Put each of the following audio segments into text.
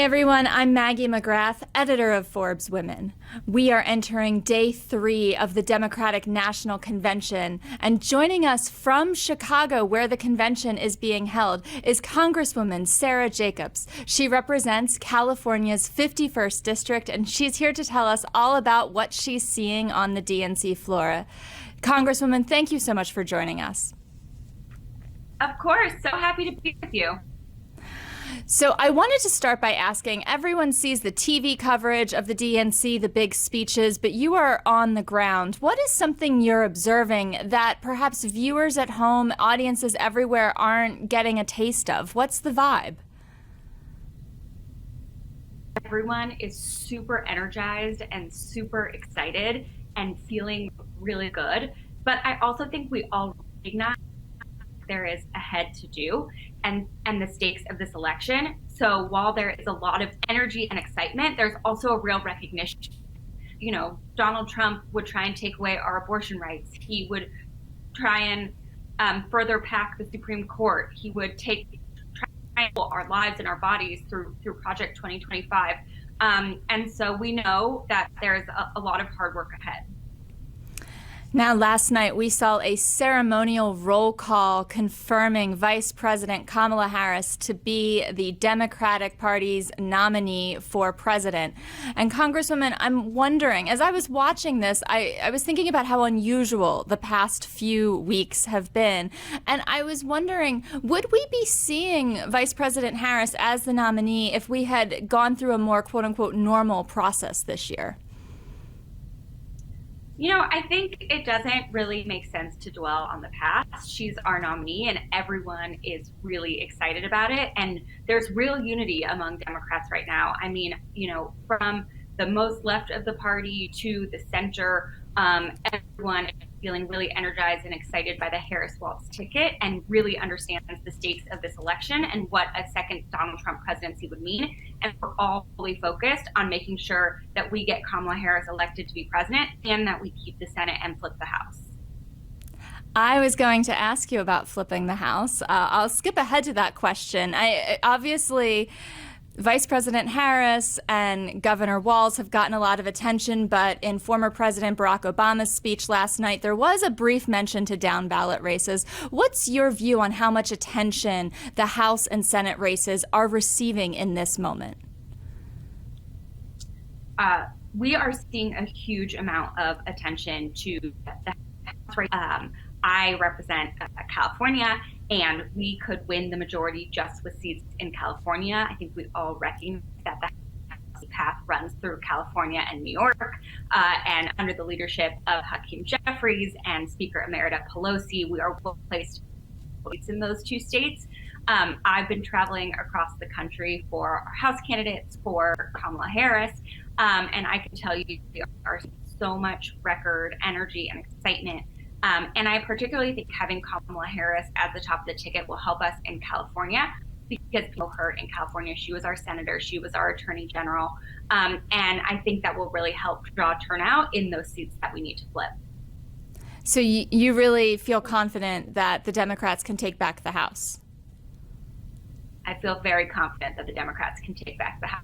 everyone, I'm Maggie McGrath, editor of Forbes Women. We are entering day 3 of the Democratic National Convention, and joining us from Chicago, where the convention is being held, is Congresswoman Sara Jacobs. She represents California's 51st District, and she's here to tell us all about what she's seeing on the DNC floor. Congresswoman, thank you so much for joining us. Of course, so happy to be with you. So I wanted to start by asking, everyone sees the TV coverage of the DNC, the big speeches, but you are on the ground. What is something you're observing that perhaps viewers at home, audiences everywhere aren't getting a taste of? What's the vibe? Everyone is super energized and super excited and feeling really good. But I also think we all recognize there is ahead to do and the stakes of this election. So while there is a lot of energy and excitement, there's also a real recognition. You know, Donald Trump would try and take away our abortion rights. He would try and further pack the Supreme Court. He would try and our lives and our bodies through Project 2025. And so we know that there's a lot of hard work ahead. Now, last night we saw a ceremonial roll call confirming Vice President Kamala Harris to be the Democratic Party's nominee for president. And Congresswoman, I'm wondering, as I was watching this, I was thinking about how unusual the past few weeks have been. And I was wondering, would we be seeing Vice President Harris as the nominee if we had gone through a more quote unquote normal process this year? You know, I think it doesn't really make sense to dwell on the past. She's our nominee and everyone is really excited about it. And there's real unity among Democrats right now. I mean, you know, from the most left of the party to the center, everyone is feeling really energized and excited by the Harris-Walz ticket and really understands the stakes of this election and what a second Donald Trump presidency would mean. And we're all fully focused on making sure that we get Kamala Harris elected to be president and that we keep the Senate and flip the House. I was going to ask you about flipping the House. I'll skip ahead to that question. Obviously, Vice President Harris and Governor Walz have gotten a lot of attention, but in former President Barack Obama's speech last night, there was a brief mention to down ballot races. What's your view on how much attention the House and Senate races are receiving in this moment? We are seeing a huge amount of attention to the House race. I represent California, and we could win the majority just with seats in California. I think we all recognize that the path runs through California and New York, and under the leadership of Hakeem Jeffries and Speaker Emerita Pelosi, we are well placed in those two states. I've been traveling across the country for our House candidates, for Kamala Harris, and I can tell you there are so much record energy and excitement. And I particularly think having Kamala Harris at the top of the ticket will help us in California because people heard in California, she was our senator, she was our attorney general. And I think that will really help draw turnout in those seats that we need to flip. So you really feel confident that the Democrats can take back the House? I feel very confident that the Democrats can take back the House.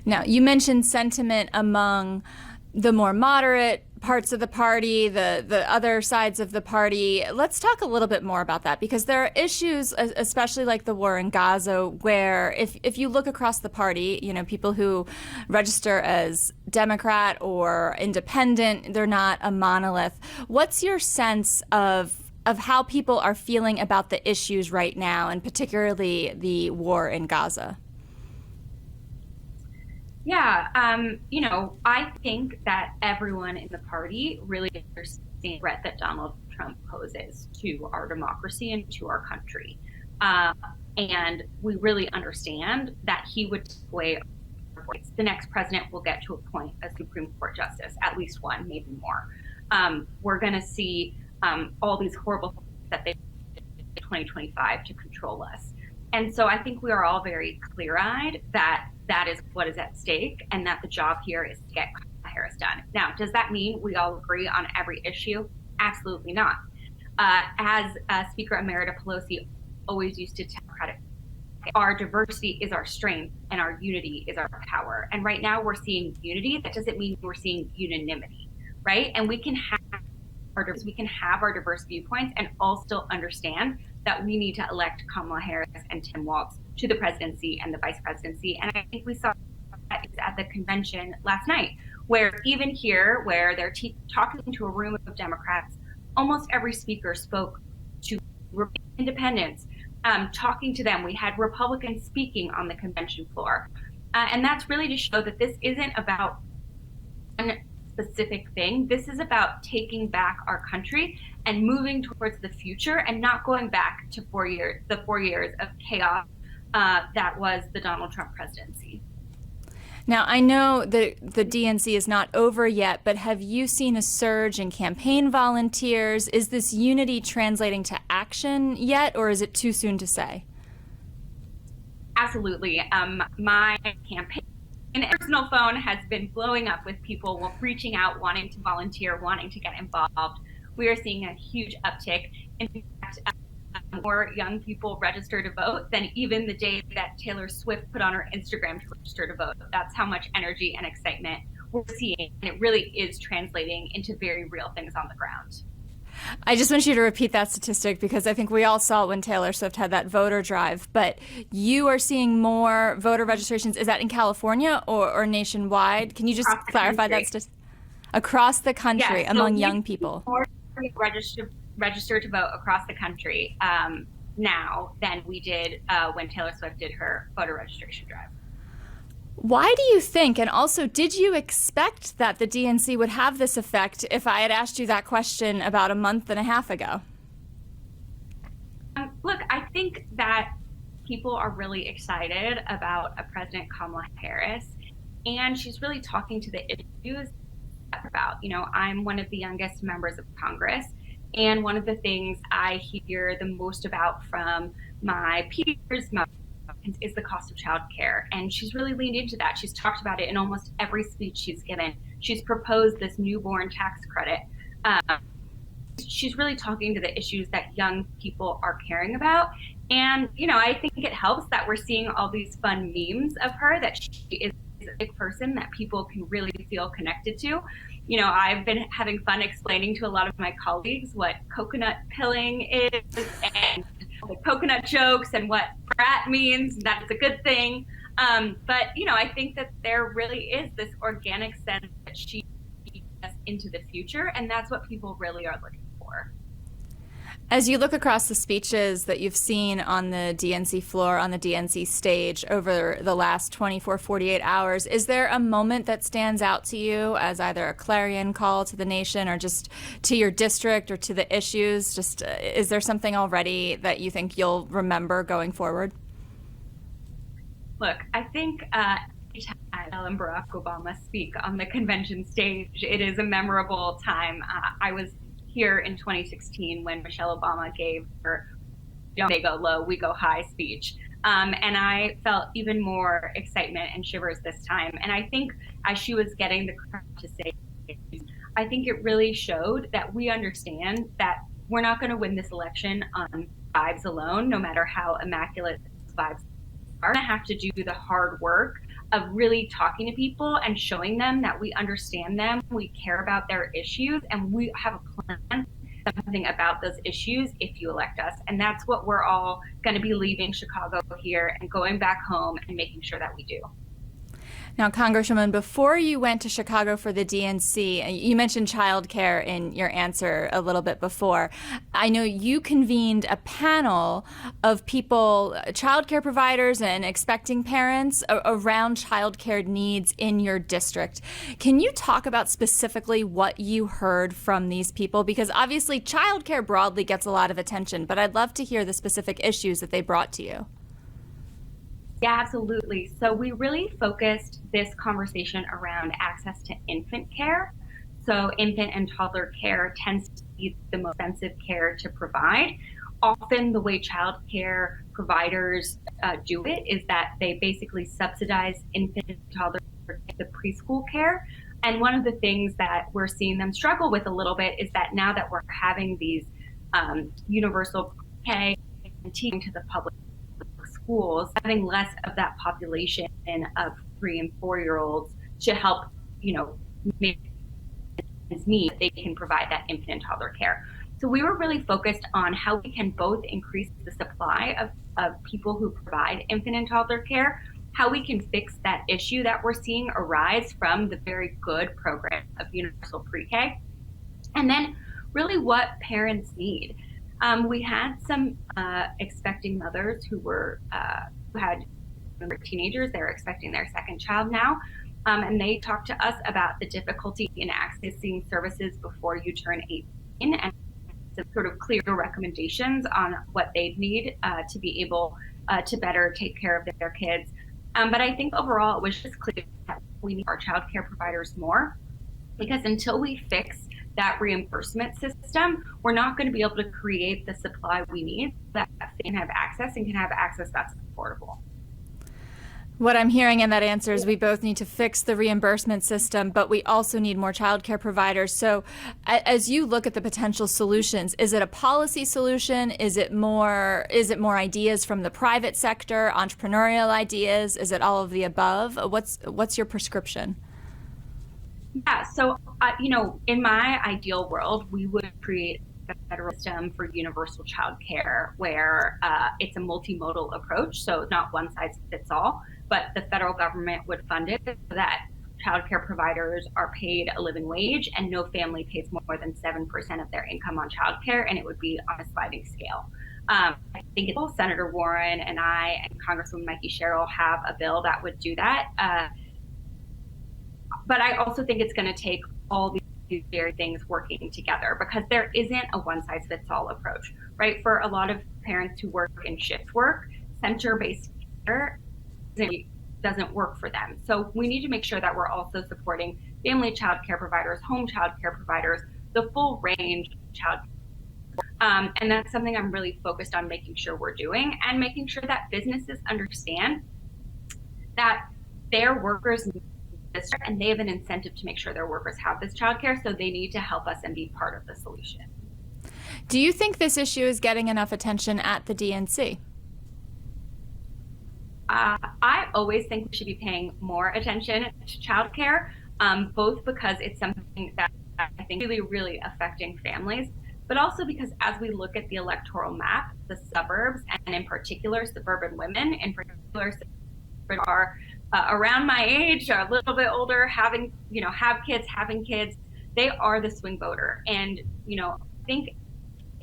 Now, you mentioned sentiment among the more moderate parts of the party, the other sides of the party. Let's talk a little bit more about that, because there are issues, especially like the war in Gaza, where if you look across the party, you know, people who register as Democrat or independent, they're not a monolith. What's your sense of how people are feeling about the issues right now, and particularly the war in Gaza? Yeah, you know, I think that everyone in the party really understands the threat that Donald Trump poses to our democracy and to our country. And we really understand that he would take away our rights. The next president will get to appoint a Supreme Court justice, at least one, maybe more. We're going to see all these horrible things that they did in 2025 to control us. And so I think we are all very clear-eyed that that is what is at stake and that the job here is to get Kamala Harris done. Now, does that mean we all agree on every issue? Absolutely not. As Speaker Emerita Pelosi always used to tell Democratic our diversity is our strength and our unity is our power. And right now we're seeing unity. That doesn't mean we're seeing unanimity, right? And we can have our diverse viewpoints and all still understand that we need to elect Kamala Harris and Tim Walz to the presidency and the vice presidency. And I think we saw that at the convention last night, where even here, where they're talking to a room of Democrats, almost every speaker spoke to independents, talking to them. We had Republicans speaking on the convention floor. And that's really to show that this isn't about one specific thing. This is about taking back our country and moving towards the future and not going back to the 4 years of chaos that was the Donald Trump presidency. Now, I know that the DNC is not over yet, but have you seen a surge in campaign volunteers? Is this unity translating to action yet, or is it too soon to say? Absolutely. My campaign and personal phone has been blowing up with people reaching out, wanting to volunteer, wanting to get involved. We are seeing a huge uptick. In fact, more young people register to vote than even the day that Taylor Swift put on her Instagram to register to vote. That's how much energy and excitement we're seeing. And it really is translating into very real things on the ground. I just want you to repeat that statistic because I think we all saw it when Taylor Swift had that voter drive. But you are seeing more voter registrations. Is that in California or nationwide? Can you just clarify that statistic? Across the country, yeah, so among young people. More register to vote across the country now than we did when Taylor Swift did her voter registration drive. Why do you think, and also did you expect that the DNC would have this effect if I had asked you that question about a month and a half ago? Look, I think that people are really excited about President Kamala Harris, and she's really talking to the issues about. You know, I'm one of the youngest members of Congress, and one of the things I hear the most about from my peers is the cost of childcare. And she's really leaned into that. She's talked about it in almost every speech she's given. She's proposed this newborn tax credit. She's really talking to the issues that young people are caring about. And, you know, I think it helps that we're seeing all these fun memes of her, that she is a big person that people can really feel connected to. You know, I've been having fun explaining to a lot of my colleagues what coconut pilling is and the coconut jokes and what brat means. That's a good thing. But, you know, I think that there really is this organic sense that she leads us into the future, and that's what people really are looking for. As you look across the speeches that you've seen on the DNC floor, on the DNC stage over the last 24, 48 hours, is there a moment that stands out to you as either a clarion call to the nation or just to your district or to the issues? Just is there something already that you think you'll remember going forward? Look, I think anytime I and Barack Obama speak on the convention stage, it is a memorable time. I was here in 2016 when Michelle Obama gave her "Don't They Go Low, We Go High" speech. And I felt even more excitement and shivers this time. And I think as she was getting the crowd to say, I think it really showed that we understand that we're not going to win this election on vibes alone, no matter how immaculate those vibes are. We're going to have to do the hard work of really talking to people and showing them that we understand them, we care about their issues, and we have a plan, something about those issues if you elect us. And that's what we're all going to be leaving Chicago here and going back home and making sure that we do. Now, Congresswoman, before you went to Chicago for the DNC, you mentioned childcare in your answer a little bit before. I know you convened a panel of people, childcare providers and expecting parents around childcare needs in your district. Can you talk about specifically what you heard from these people? Because obviously childcare broadly gets a lot of attention, but I'd love to hear the specific issues that they brought to you. Yeah, absolutely. So we really focused this conversation around access to infant care. So infant and toddler care tends to be the most expensive care to provide. Often the way child care providers do it is that they basically subsidize infant and toddler the preschool care. And one of the things that we're seeing them struggle with a little bit is that now that we're having these universal pay and teaching to the public schools, having less of that population of 3 and 4-year-olds to help, make need, they can provide that infant and toddler care. So we were really focused on how we can both increase the supply of people who provide infant and toddler care, how we can fix that issue that we're seeing arise from the very good program of universal pre-K, and then really what parents need. We had some expecting mothers who had teenagers. They're expecting their second child now. And they talked to us about the difficulty in accessing services before you turn 18 and some sort of clear recommendations on what they need to be able to better take care of their kids. But I think overall it was just clear that we need our child care providers more, because until we fix that reimbursement system, we're not going to be able to create the supply we need so that they can have access that's affordable. What I'm hearing in that answer is we both need to fix the reimbursement system, but we also need more childcare providers. So as you look at the potential solutions, is it a policy solution? Is it more ideas from the private sector, entrepreneurial ideas? Is it all of the above? What's your prescription? Yeah, so, in my ideal world, we would create a federal system for universal child care where it's a multimodal approach, so not one size fits all, but the federal government would fund it so that child care providers are paid a living wage and no family pays more than 7% of their income on child care, and it would be on a sliding scale. I think Senator Warren and I and Congresswoman Mikey Sherrill have a bill that would do that. But I also think it's going to take all these very things working together, because there isn't a one-size-fits-all approach, right? For a lot of parents who work in shift work, center-based care doesn't work for them. So we need to make sure that we're also supporting family child care providers, home child care providers, the full range of child care. And that's something I'm really focused on making sure we're doing, and making sure that businesses understand that their workers need this, and they have an incentive to make sure their workers have this childcare, so they need to help us and be part of the solution. Do you think this issue is getting enough attention at the DNC? I always think we should be paying more attention to childcare, both because it's something that I think really, really affecting families, but also because as we look at the electoral map, the suburbs, and in particular suburban women, in particular are around my age, are a little bit older, have kids, they are the swing voter. And, I think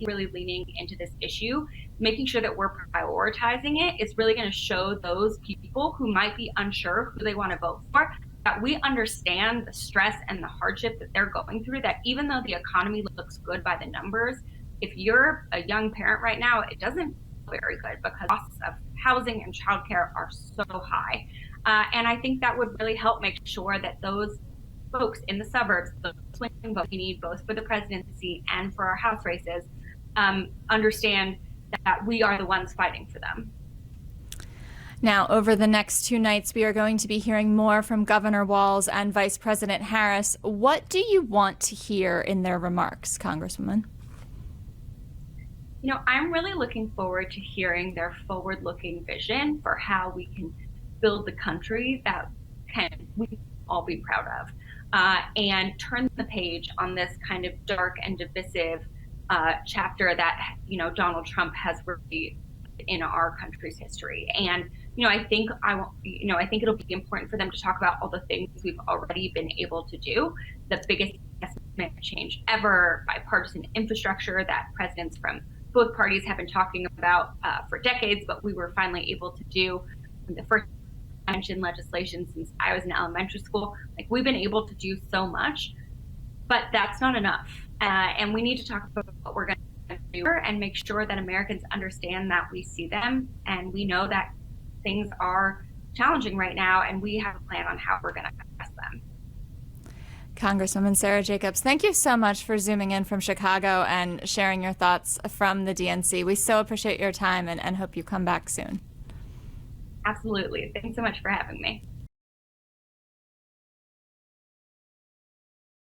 really leaning into this issue, making sure that we're prioritizing it is really going to show those people who might be unsure who they want to vote for, that we understand the stress and the hardship that they're going through, that even though the economy looks good by the numbers, if you're a young parent right now, it doesn't feel very good because costs of housing and childcare are so high. And I think that would really help make sure that those folks in the suburbs, the swing vote we need both for the presidency and for our House races, understand that we are the ones fighting for them. Now, over the next 2 nights, we are going to be hearing more from Governor Walz and Vice President Harris. What do you want to hear in their remarks, Congresswoman? I'm really looking forward to hearing their forward-looking vision for how we can build the country that we can all be proud of, and turn the page on this kind of dark and divisive chapter that Donald Trump has really in our country's history. And I think it'll be important for them to talk about all the things we've already been able to do. The biggest investment change ever, bipartisan infrastructure that presidents from both parties have been talking about for decades, but we were finally able to do. The first mentioned legislation since I was in elementary school. We've been able to do so much, but that's not enough. And we need to talk about what we're going to do and make sure that Americans understand that we see them and we know that things are challenging right now, and we have a plan on how we're going to address them. Congresswoman Sara Jacobs, thank you so much for zooming in from Chicago and sharing your thoughts from the DNC. We so appreciate your time and hope you come back soon. Absolutely. Thanks so much for having me.